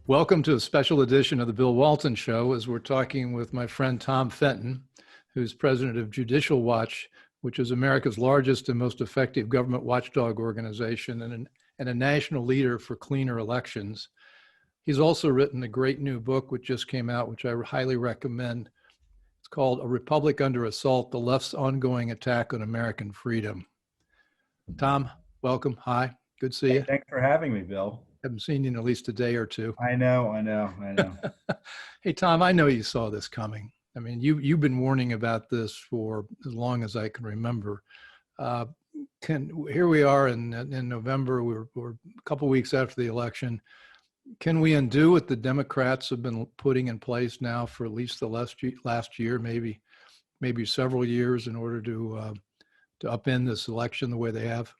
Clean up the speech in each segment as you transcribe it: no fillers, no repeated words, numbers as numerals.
Welcome to a special edition of the Bill Walton Show as we're talking with my friend Tom Fitton, who's president of Judicial Watch, which is America's largest and most effective government watchdog organization and a national leader for cleaner elections. He's also written a great new book which just came out, which I highly recommend. It's called A Republic Under Assault, The Left's Ongoing Attack on American Freedom. Tom, welcome. Hi, good to see you. Thanks for having me, Bill. Haven't seen you in at least a day or two. I know. Hey, Tom, I know you saw this coming. I mean, you've been warning about this for as long as I can remember. Here we are in November. We're a couple weeks after the election. Can we undo what the Democrats have been putting in place now for at least the last year, maybe several years, in order to upend this election the way they have?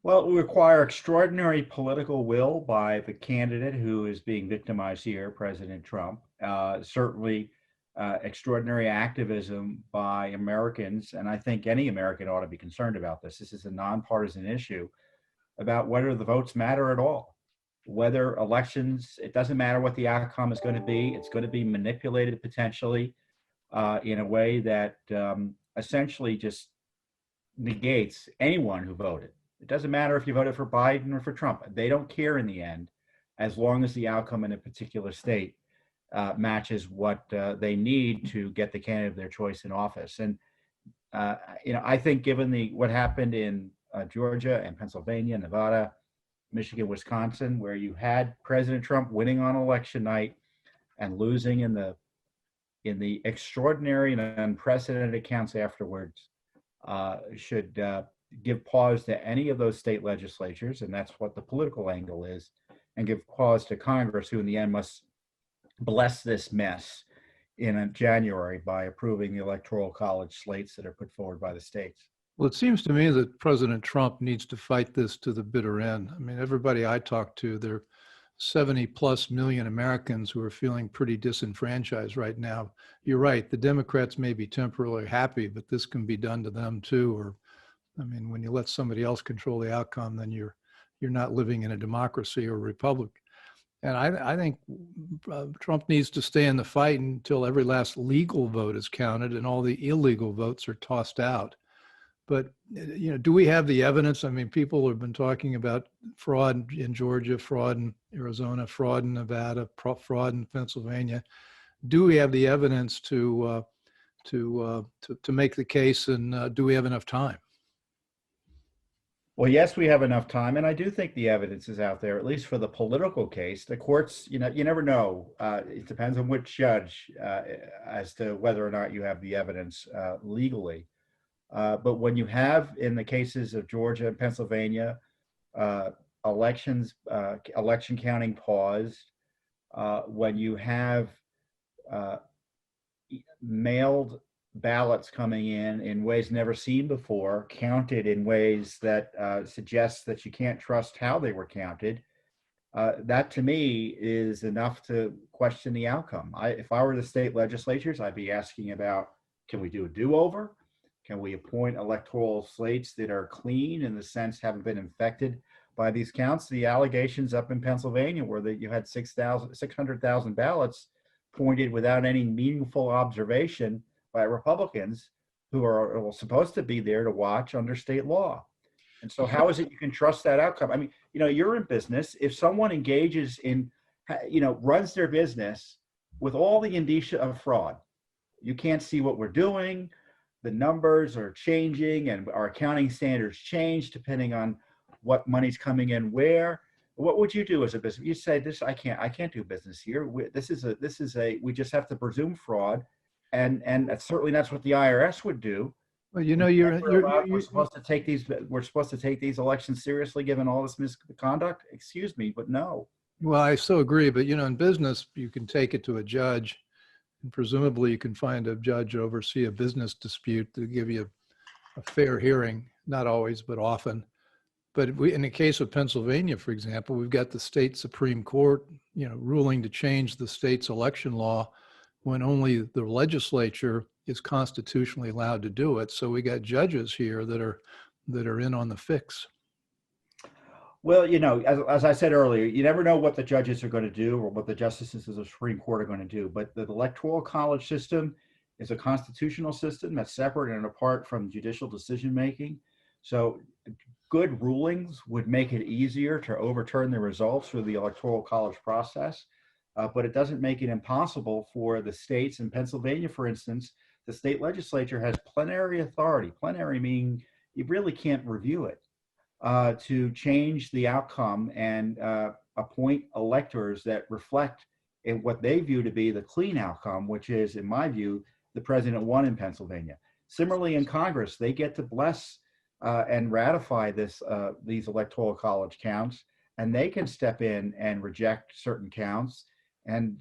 Well, it will require extraordinary political will by the candidate who is being victimized here, President Trump. Certainly extraordinary activism by Americans, and I think any American ought to be concerned about this. This is a nonpartisan issue about whether the votes matter at all. Whether elections, it doesn't matter what the outcome is going to be. It's going to be manipulated potentially in a way that essentially just negates anyone who voted. It doesn't matter if you voted for Biden or for Trump. They don't care in the end, as long as the outcome in a particular state matches what they need to get the candidate of their choice in office. And I think given what happened in Georgia and Pennsylvania, Nevada, Michigan, Wisconsin, where you had President Trump winning on election night and losing in the extraordinary and unprecedented accounts afterwards, should give pause to any of those state legislatures, and that's what the political angle is, and give pause to Congress, who in the end must bless this mess in January by approving the Electoral College slates that are put forward by the states. Well, it seems to me that President Trump needs to fight this to the bitter end. I mean, everybody I talk to, there are 70+ million Americans who are feeling pretty disenfranchised right now. You're right, the Democrats may be temporarily happy, but this can be done to them too. Or, I mean, when you let somebody else control the outcome, then you're not living in a democracy or a republic. And I think Trump needs to stay in the fight until every last legal vote is counted and all the illegal votes are tossed out. But, do we have the evidence? I mean, people have been talking about fraud in Georgia, fraud in Arizona, fraud in Nevada, fraud in Pennsylvania. Do we have the evidence to make the case, and do we have enough time? Well, yes, we have enough time, and I do think the evidence is out there, at least for the political case. The courts, you never know. It depends on which judge as to whether or not you have the evidence legally. But when you have, in the cases of Georgia and Pennsylvania, election counting paused, when you have mailed ballots coming in ways never seen before, counted in ways that suggest that you can't trust how they were counted, that to me is enough to question the outcome. If I were the state legislatures, I'd be asking about, can we do a do-over? Can we appoint electoral slates that are clean, in the sense haven't been infected by these counts? The allegations up in Pennsylvania where you had 600,000 ballots pointed without any meaningful observation by Republicans who are supposed to be there to watch under state law. And so how is it you can trust that outcome? I mean, you're in business. If someone engages in, runs their business with all the indicia of fraud, you can't see what we're doing, the numbers are changing, and our accounting standards change depending on what money's coming in where. What would you do as a business? You say, I can't do business here. We just have to presume fraud. And certainly that's what the IRS would do. Well, we're supposed to take these elections seriously given all this misconduct. Excuse me, but no. Well, I so agree. But in business, you can take it to a judge, and presumably you can find a judge to oversee a business dispute to give you a fair hearing. Not always, but often. But in the case of Pennsylvania, for example, we've got the state Supreme Court, ruling to change the state's election law when only the legislature is constitutionally allowed to do it. So we got judges here that are in on the fix. Well, as I said earlier, you never know what the judges are going to do or what the justices of the Supreme Court are going to do. But the electoral college system is a constitutional system that's separate and apart from judicial decision making. So good rulings would make it easier to overturn the results through the electoral college process. But it doesn't make it impossible for the states. In Pennsylvania, for instance, the state legislature has plenary authority. Plenary meaning you really can't review it, to change the outcome and appoint electors that reflect in what they view to be the clean outcome, which is, in my view, the president won in Pennsylvania. Similarly, in Congress, they get to bless and ratify these electoral college counts, and they can step in and reject certain counts, and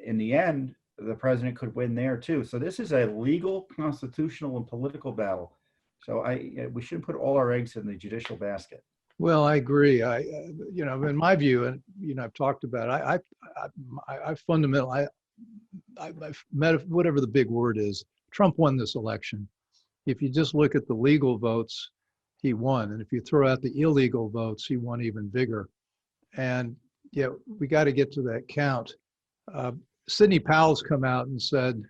in the end, the president could win there too. So this is a legal, constitutional, and political battle. So we shouldn't put all our eggs in the judicial basket. Well, I agree. In my view, and I've talked about it, I fundamentally, I've met whatever the big word is. Trump won this election. If you just look at the legal votes, he won, and if you throw out the illegal votes, he won even bigger. And we got to get to that count. Sidney Powell's come out and said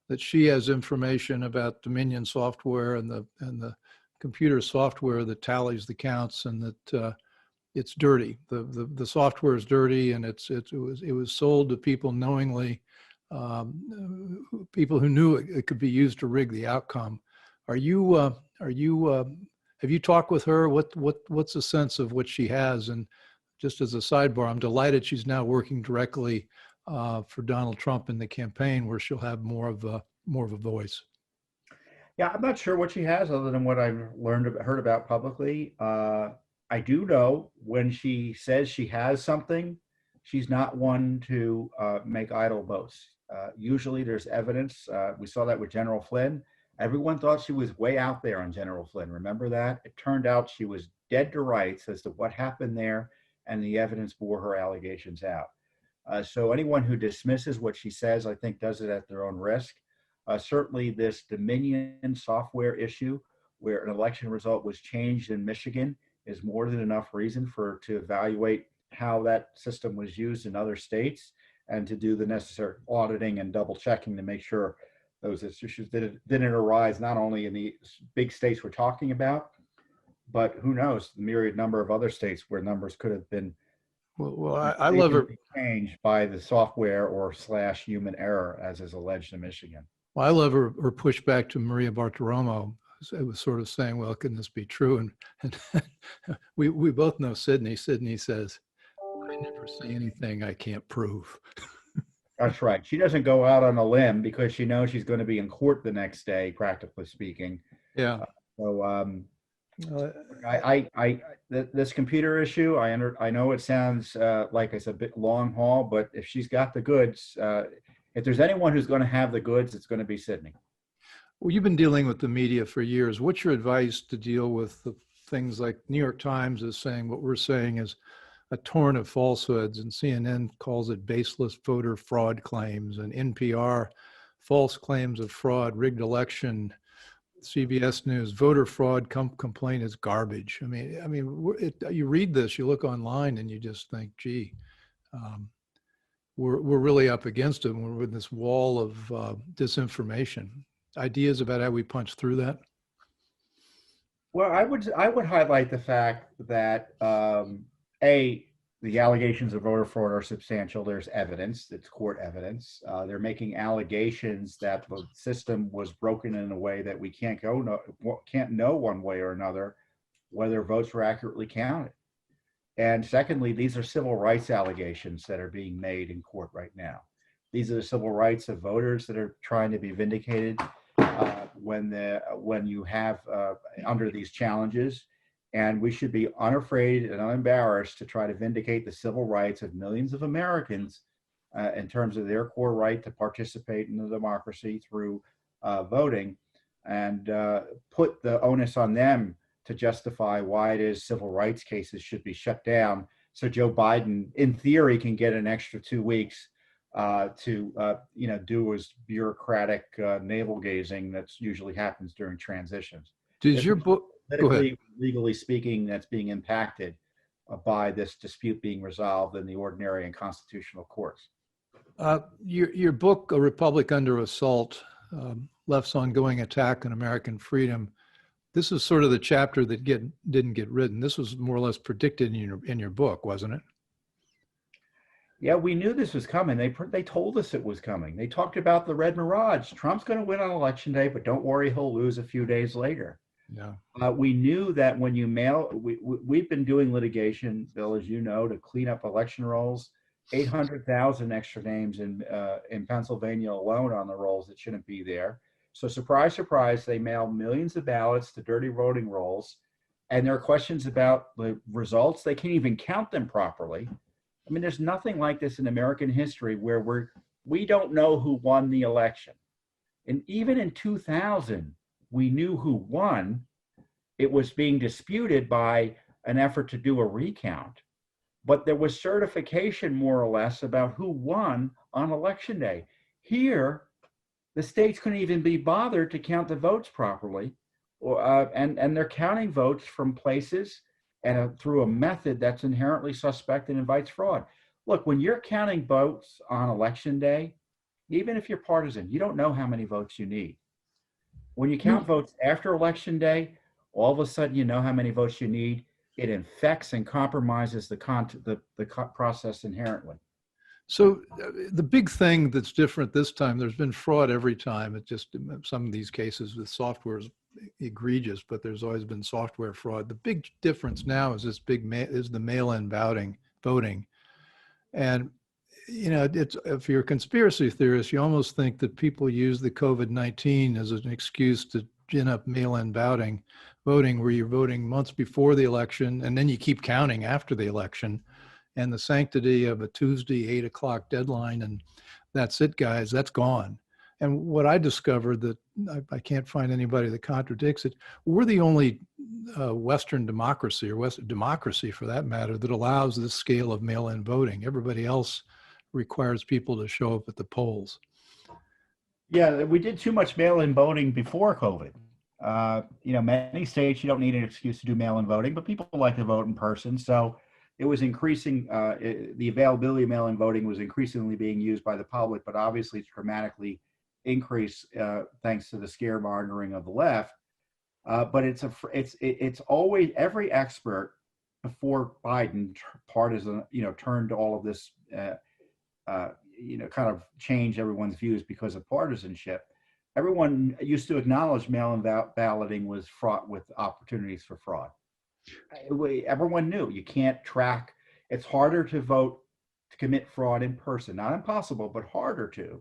that she has information about Dominion software and the computer software that tallies the counts, and that it's dirty. The software is dirty, and it was sold to people knowingly, people who knew it could be used to rig the outcome. Have you talked with her? What's the sense of what she has? And just as a sidebar, I'm delighted she's now working directly for Donald Trump in the campaign, where she'll have more of a voice. Yeah, I'm not sure what she has other than what I've heard about publicly. I do know when she says she has something, she's not one to make idle boasts. Usually there's evidence. We saw that with General Flynn. Everyone thought she was way out there on General Flynn. Remember that? It turned out she was dead to rights as to what happened there, and the evidence bore her allegations out. So anyone who dismisses what she says, I think, does it at their own risk. Certainly this Dominion software issue, where an election result was changed in Michigan, is more than enough reason to evaluate how that system was used in other states, and to do the necessary auditing and double checking to make sure those issues didn't arise not only in the big states we're talking about, but who knows, the myriad number of other states where numbers could have been I love her changed by the software or / human error, as is alleged in Michigan. Well, I love her pushback to Maria Bartiromo. It was sort of saying, well, can this be true? And we both know Sydney. Sydney says, I never say anything I can't prove. That's right. She doesn't go out on a limb because she knows she's going to be in court the next day, practically speaking. Yeah. This computer issue, I know it sounds like it's a bit long haul, but if she's got the goods, if there's anyone who's going to have the goods, it's going to be Sydney. Well, you've been dealing with the media for years. What's your advice to deal with the things like New York Times is saying what we're saying is a torrent of falsehoods, and CNN calls it baseless voter fraud claims, and NPR, false claims of fraud, rigged election, CBS News, voter fraud complaint is garbage. I mean, you read this, you look online, and you just think, gee, we're really up against it. And we're with this wall of disinformation. Ideas about how we punch through that? Well, I would highlight the fact that the allegations of voter fraud are substantial. There's evidence, it's court evidence. They're making allegations that the system was broken in a way that we can't know one way or another whether votes were accurately counted. And secondly, these are civil rights allegations that are being made in court right now. These are the civil rights of voters that are trying to be vindicated when you have under these challenges. And we should be unafraid and unembarrassed to try to vindicate the civil rights of millions of Americans in terms of their core right to participate in the democracy through voting, and put the onus on them to justify why it is civil rights cases should be shut down, so Joe Biden, in theory, can get an extra 2 weeks to do his bureaucratic navel gazing that usually happens during transitions. Does your book Go ahead. politically, legally speaking, that's being impacted by this dispute being resolved in the ordinary and constitutional courts. Your book, A Republic Under Assault, Left's Ongoing Attack on American Freedom, this is sort of the chapter that didn't get written. This was more or less predicted in your book, wasn't it? Yeah, we knew this was coming. They told us it was coming. They talked about the red mirage. Trump's going to win on election day, but don't worry, he'll lose a few days later. Yeah. We knew that when you we've been doing litigation, Bill, as you know, to clean up election rolls, 800,000 extra names in Pennsylvania alone on the rolls that shouldn't be there. So surprise, surprise, they mail millions of ballots to dirty voting rolls. And there are questions about the results. They can't even count them properly. I mean, there's nothing like this in American history where we don't know who won the election. And even in 2000, we knew who won. It was being disputed by an effort to do a recount. But there was certification, more or less, about who won on election day. Here, the states couldn't even be bothered to count the votes properly. And they're counting votes from places and through a method that's inherently suspect and invites fraud. Look, when you're counting votes on election day, even if you're partisan, you don't know how many votes you need. When you count votes after election day, all of a sudden you know how many votes you need. It infects and compromises the process inherently. So the big thing that's different this time, there's been fraud every time. It just, some of these cases with software is egregious, but there's always been software fraud. The big difference now is is the mail-in voting. And, you know, if you're a conspiracy theorist, you almost think that people use the COVID-19 as an excuse to gin up mail-in voting, where you're voting months before the election, and then you keep counting after the election. And the sanctity of a Tuesday 8 o'clock deadline, and that's it, guys, that's gone. And what I discovered, that I can't find anybody that contradicts it, we're the only Western democracy, or Western democracy for that matter, that allows this scale of mail-in voting. Everybody else requires people to show up at the polls. Yeah, we did too much mail-in voting before COVID. You know, many states, you don't need an excuse to do mail-in voting, but people like to vote in person. So it was increasing, the availability of mail-in voting was increasingly being used by the public, but obviously it's dramatically increased thanks to the scaremongering of the left. But it's always, every expert before Biden partisan, you know, turned to all of this, you know, kind of change everyone's views because of partisanship. Everyone used to acknowledge mail-in balloting was fraught with opportunities for fraud. Everyone knew you can't track. It's harder to vote, to commit fraud in person. Not impossible, but harder to.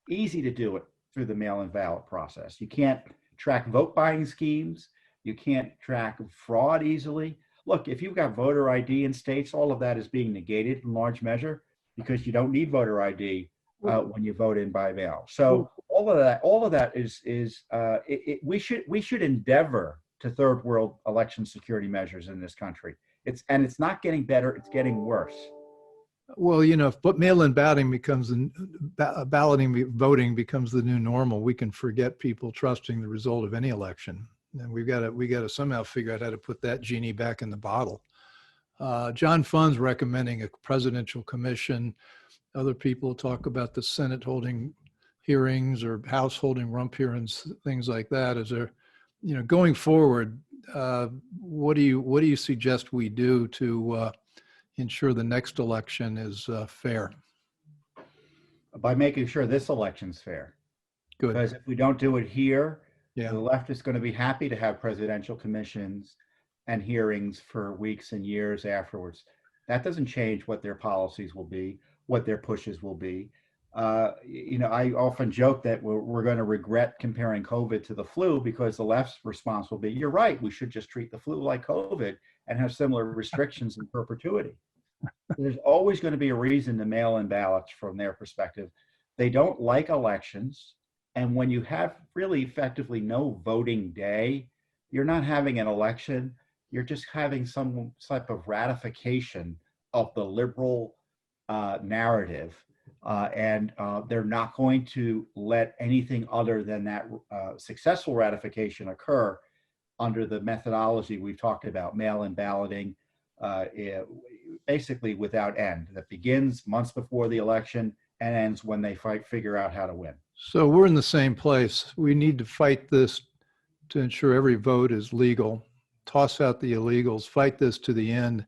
Easy to do it through the mail-in ballot process. You can't track vote buying schemes. You can't track fraud easily. Look, if you've got voter ID in states, all of that is being negated in large measure because you don't need voter ID when you vote in by mail. So all of that is we should endeavor to third world election security measures in this country. It's not getting better, it's getting worse. Well, you know, if mail-in voting becomes voting becomes the new normal, we can forget people trusting the result of any election. And we got to somehow figure out how to put that genie back in the bottle. John Funn's recommending a presidential commission. Other people talk about the Senate holding hearings or House holding rump hearings, things like that. Is there, you know, going forward, what do you suggest we do to ensure the next election is fair? By making sure this election's fair. Good. Because if we don't do it here, yeah, the left is going to be happy to have presidential commissions and hearings for weeks and years afterwards. That doesn't change what their policies will be, what their pushes will be. You know, I often joke that we're going to regret comparing COVID to the flu because the left's response will be, you're right, we should just treat the flu like COVID and have similar restrictions in perpetuity. There's always going to be a reason to mail in ballots from their perspective. They don't like elections. And when you have really effectively no voting day, you're not having an election. You're just having some type of ratification of the liberal narrative. And they're not going to let anything other than that successful ratification occur. under the methodology we've talked about, mail-in balloting, basically without end, that begins months before the election and ends when they figure out how to win. So we're in the same place. We need to fight this to ensure every vote is legal, toss out the illegals, fight this to the end.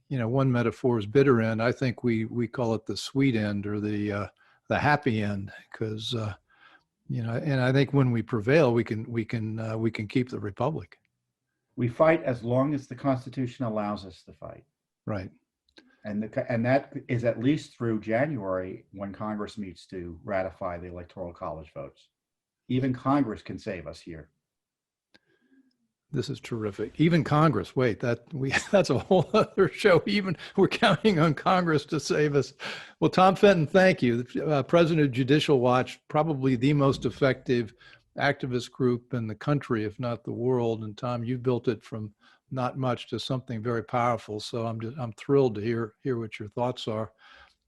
You know, one metaphor is bitter end. I think we call it the sweet end or the happy end, because you know, and I think when we prevail, we can keep the republic. We fight as long as the Constitution allows us to fight. Right. And that is at least through January, when Congress meets to ratify the Electoral College votes. Even Congress can save us here. This is terrific. Even Congress. Wait, that's a whole other show. Even we're counting on Congress to save us. Well, Tom Fitton, thank you. President of Judicial Watch, probably the most effective activist group in the country, if not the world. And Tom, you built it from not much to something very powerful. So I'm thrilled to hear what your thoughts are.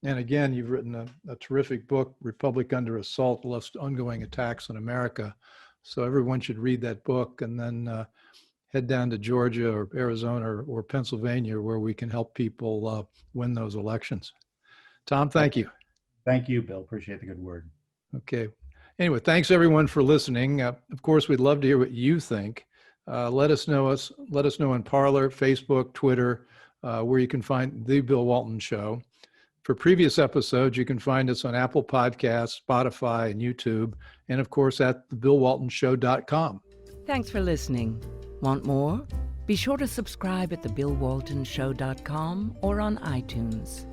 And again, you've written a terrific book, Republic Under Assault: Left's Ongoing Attacks on America. So everyone should read that book, and then head down to Georgia or Arizona or Pennsylvania, where we can help people win those elections. Tom, thank you. Thank you, Bill. Appreciate the good word. Okay. Anyway, thanks everyone for listening. Of course, we'd love to hear what you think. Let us know in Parler, Facebook, Twitter, where you can find The Bill Walton Show. For previous episodes, you can find us on Apple Podcasts, Spotify, and YouTube, and of course at thebillwaltonshow.com. Thanks for listening. Want more? Be sure to subscribe at thebillwaltonshow.com or on iTunes.